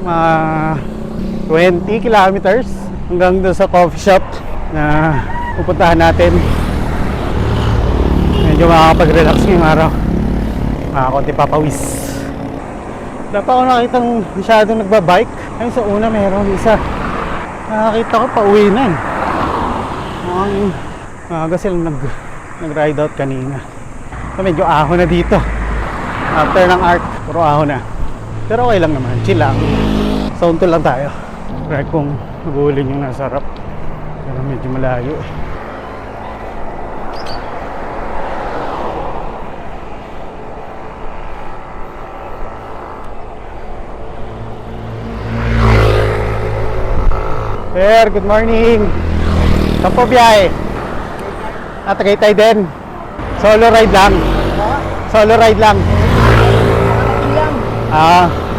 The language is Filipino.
mga 20 kilometers hanggang doon sa coffee shop na pupuntahan natin. Medyo makakapag-relax ngayong araw, konti papawis. Wala pa ako nakitang masyadong nagbabike. Ayun sa una meron isa, nakakita ko pauwi na eh. Maaga silang nag-ride out kanina. So medyo ahon na dito. After ng arc, puro ahon na. Pero okay lang naman, chill lang. Zone 2 lang tayo. Try kung magulin yung nasa harap. Pero medyo malayo eh. Sir, good morning. Saan po biyahe? Tagaytay din. Solo ride lang. Solo ride lang. Ah,